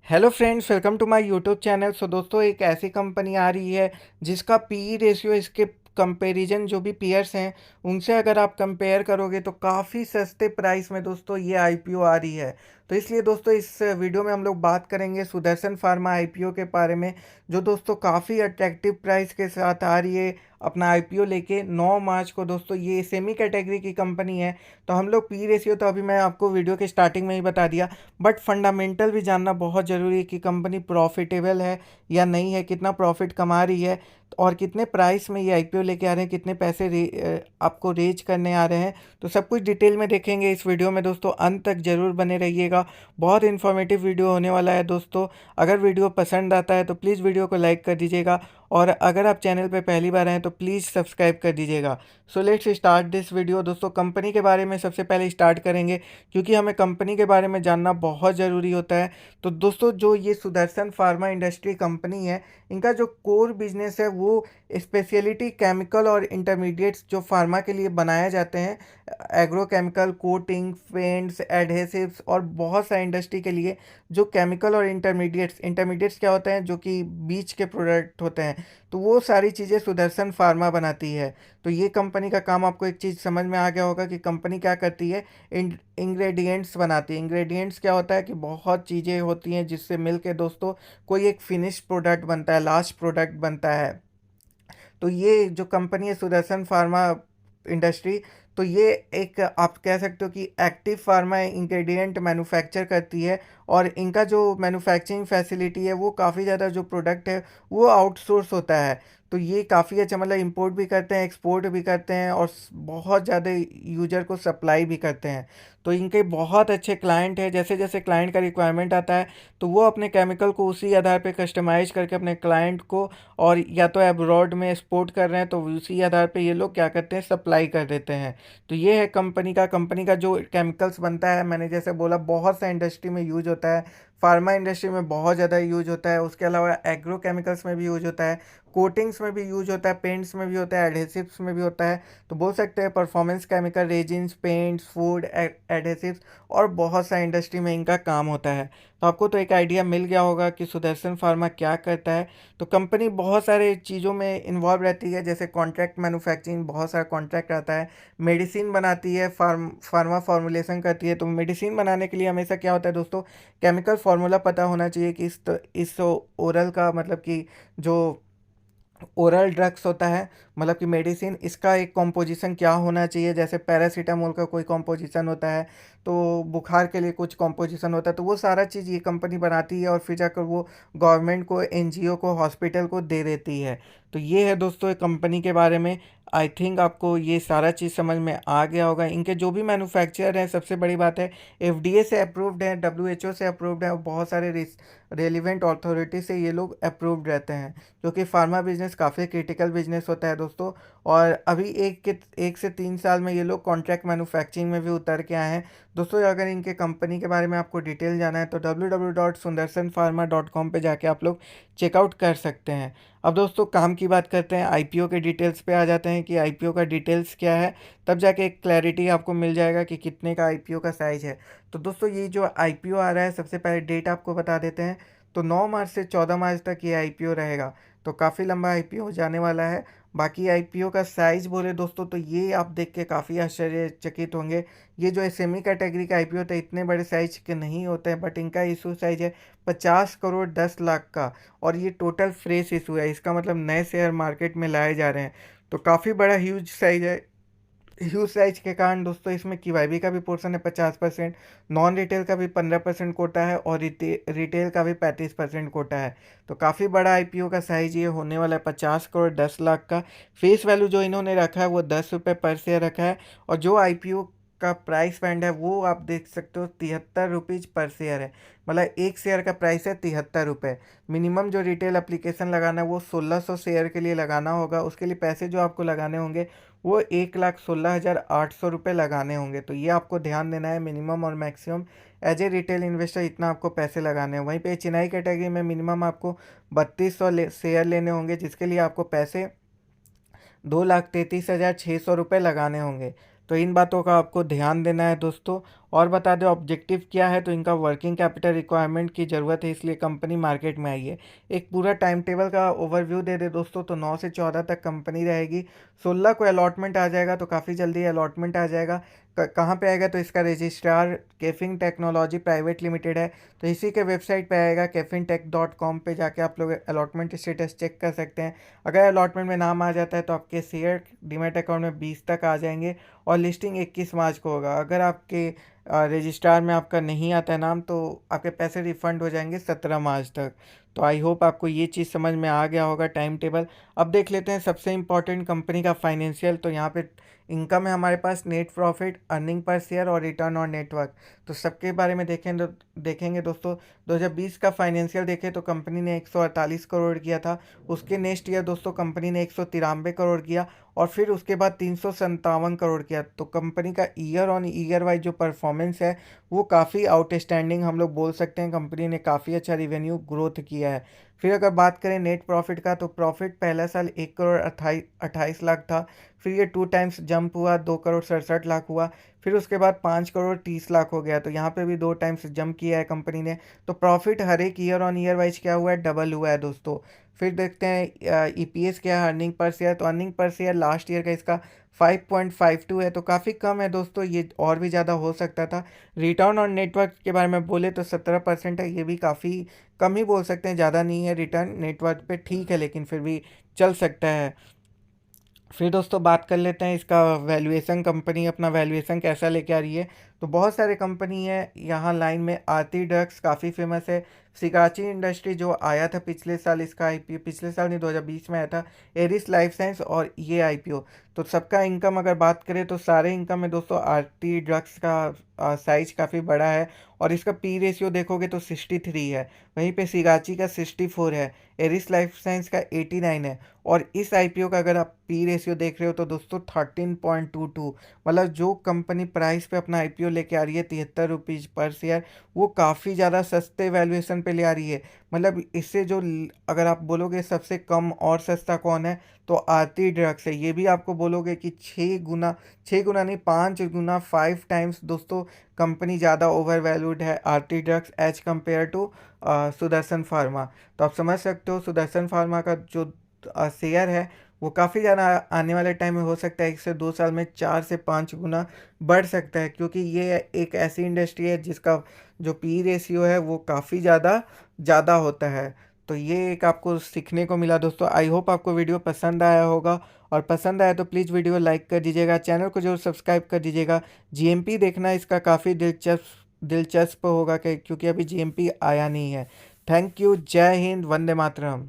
Hello friends, welcome to my YouTube channel. So दोस्तों, एक ऐसी कंपनी आ रही है जिसका पीई रेशियो, इसके कंपैरिजन जो भी पीयर्स हैं उनसे अगर आप कंपेयर करोगे तो काफ़ी सस्ते प्राइस में दोस्तों ये आईपीओ आ रही है। तो इसलिए दोस्तों इस वीडियो में हम लोग बात करेंगे सुदर्शन फार्मा आईपीओ के बारे में, जो दोस्तों काफ़ी अट्रैक्टिव प्राइस के साथ आ रही है अपना आईपीओ लेके 9 मार्च को। दोस्तों ये सेमी कैटेगरी की कंपनी है। तो हम लोग पी रेशियो तो अभी मैं आपको वीडियो के स्टार्टिंग में ही बता दिया, बट फंडामेंटल भी जानना बहुत ज़रूरी है कि कंपनी प्रॉफिटेबल है या नहीं है, कितना प्रॉफिट कमा रही है और कितने प्राइस में ये आईपीओ लेके आ रहे हैं, कितने पैसे आपको रेज करने आ रहे हैं। तो सब कुछ डिटेल में देखेंगे इस वीडियो में दोस्तों, अंत तक ज़रूर बने रहिएगा। बहुत इन्फॉर्मेटिव वीडियो होने वाला है दोस्तों। अगर वीडियो पसंद आता है तो प्लीज़ वीडियो को लाइक कर दीजिएगा, और अगर आप चैनल पर पहली बार आए तो प्लीज़ सब्सक्राइब कर दीजिएगा। So let's start this video. दोस्तों कंपनी के बारे में सबसे पहले स्टार्ट करेंगे, क्योंकि हमें कंपनी के बारे में जानना बहुत ज़रूरी होता है। तो दोस्तों जो ये सुदर्शन फार्मा इंडस्ट्री कंपनी है, इनका जो कोर बिजनेस है वो स्पेशलिटी केमिकल और इंटरमीडिएट्स जो फार्मा के लिए बनाए जाते हैं, agro chemical, coating, paints, adhesives और बहुत सा इंडस्ट्री के लिए जो केमिकल और इंटरमीडिएट्स क्या होते हैं, जो कि बीच के प्रोडक्ट होते हैं, तो वो सारी चीज़ें सुदर्शन फार्मा बनाती है। तो ये कंपनी का काम, आपको एक चीज़ समझ में आ गया होगा कि कंपनी क्या करती है, इंग्रेडिएंट्स बनाती है। इंग्रेडिएंट्स क्या होता है कि बहुत चीज़ें होती हैं जिससे मिल के दोस्तों कोई एक फिनिश प्रोडक्ट बनता है, लास्ट प्रोडक्ट बनता है। तो ये जो कंपनी है सुदर्शन फार्मा इंडस्ट्री, तो ये एक आप कह सकते हो कि एक्टिव फार्मा इंग्रेडिएंट मैन्युफैक्चर करती है। और इनका जो मैन्युफैक्चरिंग फैसिलिटी है वो काफ़ी ज़्यादा, जो प्रोडक्ट है वो आउटसोर्स होता है। तो ये काफ़ी अच्छा, मतलब इंपोर्ट भी करते हैं, एक्सपोर्ट भी करते हैं, और बहुत ज़्यादा यूजर को सप्लाई भी करते हैं। तो इनके बहुत अच्छे क्लाइंट हैं। जैसे जैसे क्लाइंट का रिक्वायरमेंट आता है तो वो अपने केमिकल को उसी आधार पे कस्टमाइज करके अपने क्लाइंट को, और या तो अब्रॉड में एक्सपोर्ट कर रहे हैं तो उसी आधार पे ये लोग क्या करते हैं, सप्लाई कर देते हैं। तो ये है कंपनी का जो केमिकल्स बनता है, मैंने जैसे बोला बहुत सा इंडस्ट्री में यूज होता है। फार्मा इंडस्ट्री में बहुत ज़्यादा यूज होता है, उसके अलावा एग्रो केमिकल्स में भी यूज होता है, कोटिंग्स में भी यूज होता है, पेंट्स में भी होता है, एडहेसिव्स में भी होता है। तो बोल सकते हैं performance chemical, resins, paints, food adhesives और बहुत सा इंडस्ट्री में इनका काम होता है। तो आपको तो एक आइडिया मिल गया होगा कि सुदर्शन फार्मा क्या करता है। तो कंपनी बहुत सारे चीज़ों में इन्वॉल्व रहती है, जैसे कॉन्ट्रैक्ट मैन्युफैक्चरिंग, बहुत सारा कॉन्ट्रैक्ट आता है, मेडिसिन बनाती है, फार्मा फॉर्मुलेशन करती है। तो मेडिसिन बनाने के लिए हमेशा क्या होता है दोस्तों, केमिकल फार्मूला पता होना चाहिए कि इस ओरल का, मतलब कि जो ओरल ड्रग्स होता है, मतलब कि मेडिसिन, इसका एक कॉम्पोजिशन क्या होना चाहिए। जैसे पैरासीटामोल का कोई कॉम्पोजिशन होता है, तो बुखार के लिए कुछ कॉम्पोजिशन होता है, तो वो सारा चीज़ ये कंपनी बनाती है और फिर जाकर वो गवर्नमेंट को, एनजीओ को, हॉस्पिटल को दे देती है। तो ये है दोस्तों एक कंपनी के बारे में। आई थिंक आपको ये सारा चीज़ समझ में आ गया होगा। इनके जो भी मैन्युफैक्चरर हैं, सबसे बड़ी बात है, एफडीए से अप्रूव्ड है, डब्ल्यूएचओ से अप्रूव्ड है, और बहुत सारे रेलिवेंट अथॉरिटी से ये लोग अप्रूव्ड रहते हैं, क्योंकि फार्मा बिजनेस काफ़ी क्रिटिकल बिजनेस होता है दोस्तों। और अभी 1 से 3 साल में ये लोग कॉन्ट्रैक्ट मैन्युफैक्चरिंग में भी उतर के आए हैं दोस्तों। अगर इनके कंपनी के बारे में आपको डिटेल जाना है तो www.sundarshanpharma.com पे जाके आप लोग चेकआउट कर सकते हैं। अब दोस्तों काम की बात करते हैं, आईपीओ के डिटेल्स पे आ जाते हैं कि आईपीओ का डिटेल्स क्या है, तब जाके एक क्लैरिटी आपको मिल जाएगा कि कितने का आईपीओ का साइज़ है। तो दोस्तों ये जो आईपीओ आ रहा है, सबसे पहले डेट आपको बता देते हैं। तो 9 मार्च से 14 मार्च तक ये आईपीओ रहेगा। तो काफ़ी लंबा आईपीओ जाने वाला है। बाकी आईपीओ का साइज़ बोले दोस्तों तो ये आप देख के काफ़ी आश्चर्यचकित होंगे। ये जो एसएमई कैटेगरी का आईपीओ होता है, इतने बड़े साइज के नहीं होते हैं, बट इनका इशू साइज है 50 करोड़ 10 लाख का। और ये टोटल फ्रेश इशू है, इसका मतलब नए शेयर मार्केट में लाए जा रहे हैं। तो काफ़ी बड़ा ह्यूज साइज है। ह्यूज साइज के कारण दोस्तों इसमें QIB का भी पोर्शन है 50%, नॉन रिटेल का भी 15% कोटा है, और रिटेल का भी 35% कोटा है। तो काफ़ी बड़ा आईपीओ का साइज ये होने वाला है, 50 करोड़ 10 लाख का। फेस वैल्यू जो इन्होंने रखा है वो 10 रुपये पर शेयर रखा है, और जो आईपीओ का प्राइस बैंड है वो आप देख सकते हो 73 रुपीज़ पर शेयर है। मतलब एक शेयर का प्राइस है 73 रुपये। मिनिमम जो रिटेल एप्लीकेशन लगाना है वो 1600 शेयर के लिए लगाना होगा। उसके लिए पैसे जो आपको लगाने होंगे वो 1,16,800 रुपये लगाने होंगे। तो ये आपको ध्यान देना है, मिनिमम और maximum as a retail investor इतना आपको पैसे लगाने हैं। वहीं पे चिनाई कैटेगरी में मिनिमम आपको 3200 शेयर लेने होंगे, जिसके लिए आपको पैसे 2,33,600 रुपये लगाने होंगे। तो इन बातों का आपको ध्यान देना है दोस्तों। और बता दें ऑब्जेक्टिव क्या है, तो इनका वर्किंग कैपिटल रिक्वायरमेंट की ज़रूरत है, इसलिए कंपनी मार्केट में आई है। एक पूरा टाइम टेबल का ओवरव्यू दे दे दोस्तों, तो 9 से 14 तक कंपनी रहेगी। 16 को अलॉटमेंट आ जाएगा, तो काफ़ी जल्दी अलॉटमेंट आ जाएगा। कहाँ पे आएगा, तो इसका registrar caffeine technology private limited है, तो इसी के वेबसाइट पे आएगा cafinTech.com पे जाके आप लोग अलॉटमेंट स्टेटस चेक कर सकते हैं। अगर अलॉटमेंट में नाम आ जाता है तो आपके शेयर डीमैट अकाउंट में 20 तक आ जाएंगे और लिस्टिंग 21 मार्च को होगा। अगर आपके रजिस्ट्रार में आपका नहीं आता है नाम, तो आपके पैसे रिफ़ंड हो जाएंगे 17 मार्च तक। तो आई होप आपको ये चीज़ समझ में आ गया होगा टाइम टेबल। अब देख लेते हैं सबसे इम्पॉर्टेंट कंपनी का फाइनेंशियल। तो यहाँ पे इनकम है हमारे पास, नेट प्रॉफिट, अर्निंग पर शेयर और रिटर्न ऑन नेटवर्क। तो सबके बारे में देखेंगे दोस्तों। 2020 का फाइनेंशियल देखें तो कंपनी ने 148 करोड़ किया था। उसके नेक्स्ट ईयर दोस्तों कंपनी ने 193 करोड़ किया और फिर उसके बाद 357 करोड़ किया। तो कंपनी का ईयर ऑन ईयर वाइज जो परफॉर्मेंस है वो काफ़ी आउटस्टैंडिंग हम लोग बोल सकते हैं। कंपनी ने काफ़ी अच्छा रिवेन्यू ग्रोथ किया है। फिर अगर बात करें नेट प्रॉफिट का, तो प्रॉफिट पहला साल 1 करोड़ 28 लाख था। फिर ये 2 टाइम्स जंप हुआ, 2 करोड़ 67 लाख हुआ। फिर उसके बाद 5 करोड़ 30 लाख हो गया। तो यहाँ पे भी 2 टाइम्स जंप किया है कंपनी ने। तो प्रॉफिट हर एक ईयर ऑन ईयर वाइज क्या हुआ है, डबल हुआ है दोस्तों। फिर देखते हैं ईपीएस क्या है, अर्निंग पर शेयर। तो अर्निंग पर शेयर लास्ट ईयर का इसका 5.52 है, तो काफ़ी कम है दोस्तों, ये और भी ज़्यादा हो सकता था। रिटर्न ऑन नेटवर्क के बारे में बोले तो 17% है, ये भी काफ़ी कम ही बोल सकते हैं, ज़्यादा नहीं है। रिटर्न नेटवर्क पे ठीक है, लेकिन फिर भी चल सकता है। फिर दोस्तों बात कर लेते हैं इसका वैल्यूएशन, कंपनी अपना वैल्यूएशन कैसा लेके आ रही है। तो बहुत सारे कंपनी है यहाँ लाइन में। आरती ड्रग्स काफ़ी फेमस है। सिगाची इंडस्ट्री जो आया था पिछले साल, इसका आईपीओ पिछले साल नहीं 2020 में आया था। एरिस लाइफ साइंस और ये आईपीओ। तो सबका इनकम अगर बात करें तो सारे इनकम में दोस्तों आरती ड्रग्स का साइज काफ़ी बड़ा है और इसका पी रेशियो देखोगे तो 63 है। वहीं पे सिगाची का 64 है, एरिस लाइफ साइंस का 89 है। और इस आईपीओ का अगर आप पी रेशियो देख रहे हो तो दोस्तों 13.22। मतलब जो कंपनी प्राइस पे अपना आईपीओ लेके आ रही है 73 रुपीज़ पर शेयर, वो काफ़ी ज़्यादा सस्ते वैल्यूएशन पे ले आ रही है। मतलब इससे जो अगर आप बोलोगे सबसे कम और सस्ता कौन है, तो आरती ड्रग्स है। ये भी आपको बोलोगे कि 6 गुना, 6 गुना नहीं 5 गुना, 5 टाइम्स दोस्तों कंपनी ज़्यादा ओवर वैल्यूड है Aarti drugs as compared to Sudarshan pharma. तो आप समझ सकते हो सुदर्शन फार्मा का जो शेयर है वो काफ़ी ज़्यादा आने वाले टाइम में हो सकता है 1 से 2 साल में 4 से 5 गुना बढ़ सकता है, क्योंकि ये एक ऐसी इंडस्ट्री है जिसका जो पी रेशियो है वो काफ़ी ज़्यादा ज़्यादा होता है। तो ये एक आपको सीखने को मिला दोस्तों। आई होप आपको वीडियो पसंद आया होगा, और पसंद आया तो प्लीज़ वीडियो लाइक कर दीजिएगा, चैनल को जरूर सब्सक्राइब कर दीजिएगा। जीएमपी देखना इसका काफ़ी दिलचस्प होगा, क्योंकि अभी जीएमपी आया नहीं है। थैंक यू, जय हिंद, वंदे मातरम।